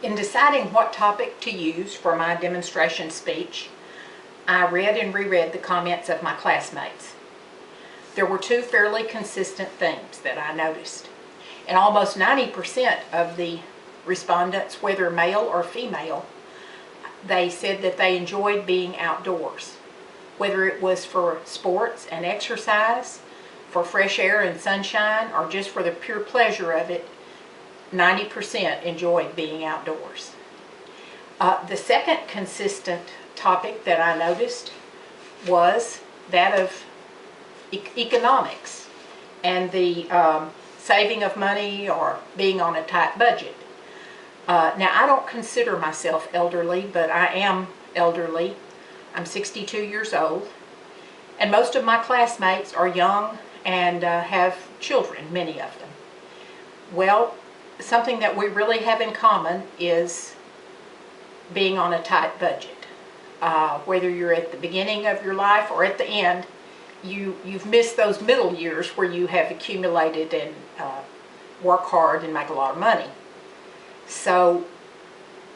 In deciding what topic to use for my demonstration speech, I read and reread the comments of my classmates. There were two fairly consistent themes that I noticed. And almost 90% of the respondents, whether male or female, they said that they enjoyed being outdoors. Whether it was for sports and exercise, for fresh air and sunshine, or just for the pure pleasure of it, 90% enjoyed being outdoors. The second consistent topic that I noticed was that of economics and the saving of money or being on a tight budget. Now, I don't consider myself elderly, but I am elderly. I'm 62 years old, and most of my classmates are young and have children, many of them. Well, something that we really have in common is being on a tight budget. Whether you're at the beginning of your life or at the end, you've missed those middle years where you have accumulated and work hard and make a lot of money. So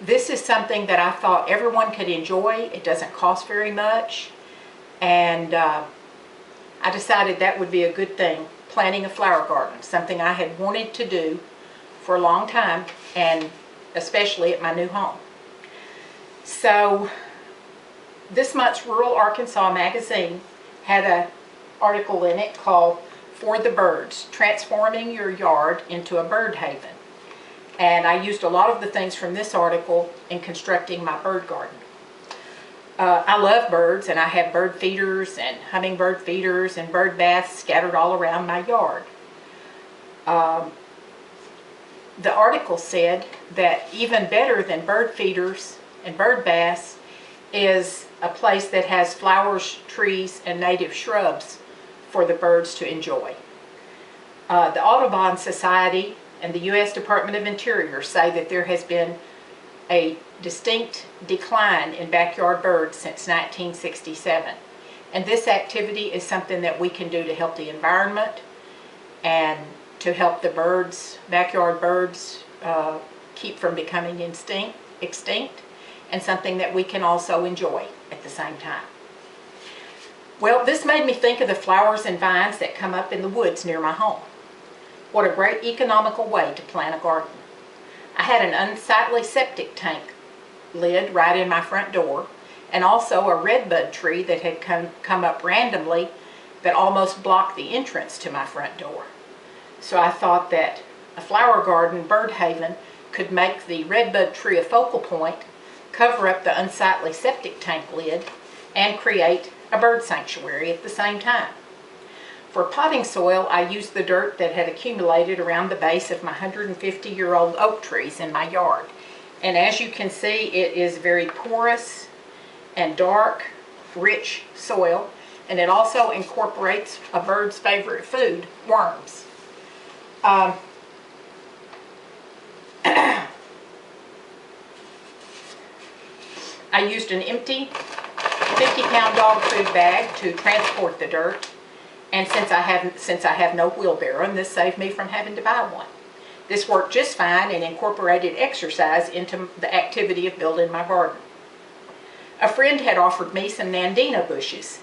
this is something that I thought everyone could enjoy. It doesn't cost very much, and I decided that would be a good thing, planting a flower garden, something I had wanted to do for a long time, and especially at my new home. So this month's Rural Arkansas magazine had an article in it called "For the Birds, Transforming Your Yard into a Bird Haven." And I used a lot of the things from this article in constructing my bird garden. I love birds, and I have bird feeders and hummingbird feeders and bird baths scattered all around my yard. The article said that even better than bird feeders and bird baths is a place that has flowers, trees, and native shrubs for the birds to enjoy. The Audubon Society and the U.S. Department of Interior say that there has been a distinct decline in backyard birds since 1967. And this activity is something that we can do to help the environment and to help the birds, backyard birds, keep from becoming extinct, and something that we can also enjoy at the same time. Well, this made me think of the flowers and vines that come up in the woods near my home. What a great economical way to plant a garden. I had an unsightly septic tank lid right in my front door, and also a redbud tree that had come up randomly that almost blocked the entrance to my front door. So I thought that a flower garden bird haven could make the redbud tree a focal point, cover up the unsightly septic tank lid, and create a bird sanctuary at the same time. For potting soil, I used the dirt that had accumulated around the base of my 150-year-old oak trees in my yard. And as you can see, it is very porous and dark, rich soil, and it also incorporates a bird's favorite food, worms. I used an empty 50-pound dog food bag to transport the dirt. And since I have no wheelbarrow, and this saved me from having to buy one. This worked just fine and incorporated exercise into the activity of building my garden. A friend had offered me some nandina bushes.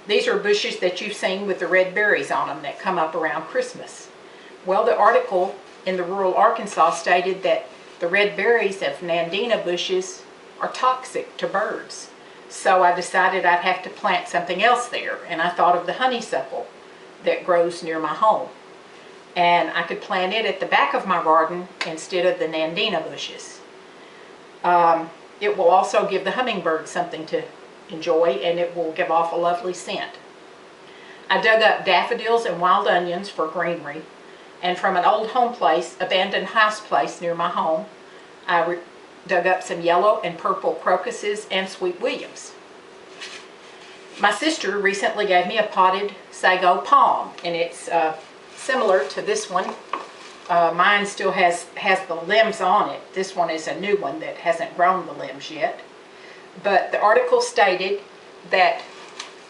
These are bushes that you've seen with the red berries on them that come up around Christmas. Well, the article in the Rural Arkansas stated that the red berries of nandina bushes are toxic to birds. So I decided I'd have to plant something else there, and I thought of the honeysuckle that grows near my home. And I could plant it at the back of my garden instead of the nandina bushes. It will also give the hummingbird something to enjoy, and it will give off a lovely scent. I dug up daffodils and wild onions for greenery, and from an old abandoned house place near my home, I dug up some yellow and purple crocuses and sweet williams. My sister recently gave me a potted sago palm, and it's similar to this one. Mine still has the limbs on it. This one is a new one that hasn't grown the limbs yet. But the article stated that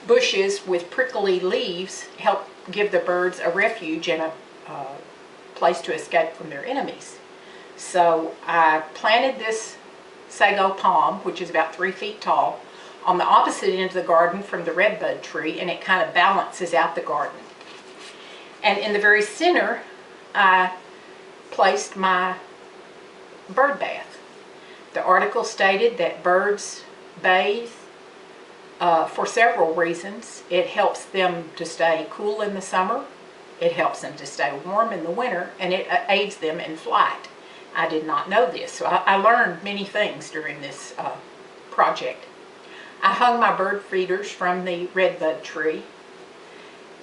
bushes with prickly leaves help give the birds a refuge and a place to escape from their enemies. So I planted this sago palm, which is about 3 feet tall, on the opposite end of the garden from the redbud tree, and it kind of balances out the garden. And in the very center, I placed my bird bath. The article stated that birds bathe for several reasons. It helps them to stay cool in the summer, it helps them to stay warm in the winter, and it aids them in flight. I did not know this, so I learned many things during this project. I hung my bird feeders from the redbud tree,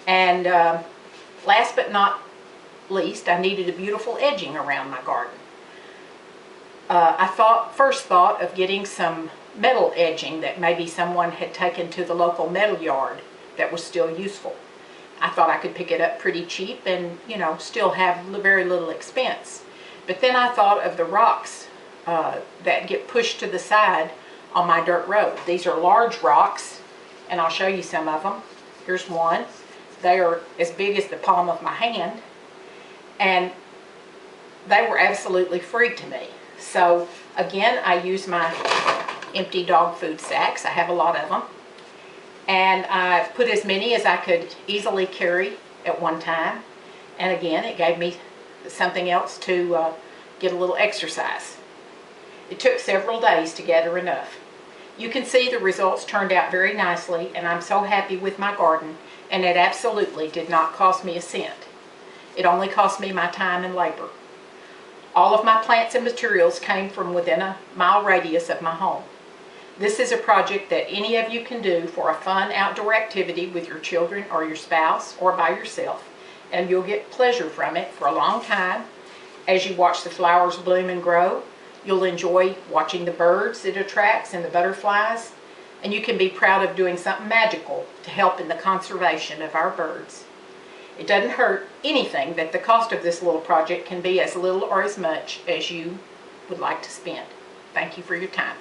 and last but not least, I needed a beautiful edging around my garden. I first thought of getting some metal edging that maybe someone had taken to the local metal yard that was still useful. I thought I could pick it up pretty cheap and, you know, still have very little expense. But then I thought of the rocks that get pushed to the side on my dirt road. These are large rocks, and I'll show you some of them. Here's one. They are as big as the palm of my hand, and they were absolutely free to me. So again, I use my empty dog food sacks. I have a lot of them, and I put as many as I could easily carry at one time. And again, it gave me something else to get a little exercise. It took several days to gather enough. You can see the results turned out very nicely, and I'm so happy with my garden, and it absolutely did not cost me a cent. It only cost me my time and labor. All of my plants and materials came from within a mile radius of my home. This is a project that any of you can do for a fun outdoor activity with your children or your spouse or by yourself, and you'll get pleasure from it for a long time. As you watch the flowers bloom and grow, you'll enjoy watching the birds it attracts and the butterflies, and you can be proud of doing something magical to help in the conservation of our birds. It doesn't hurt anything that the cost of this little project can be as little or as much as you would like to spend. Thank you for your time.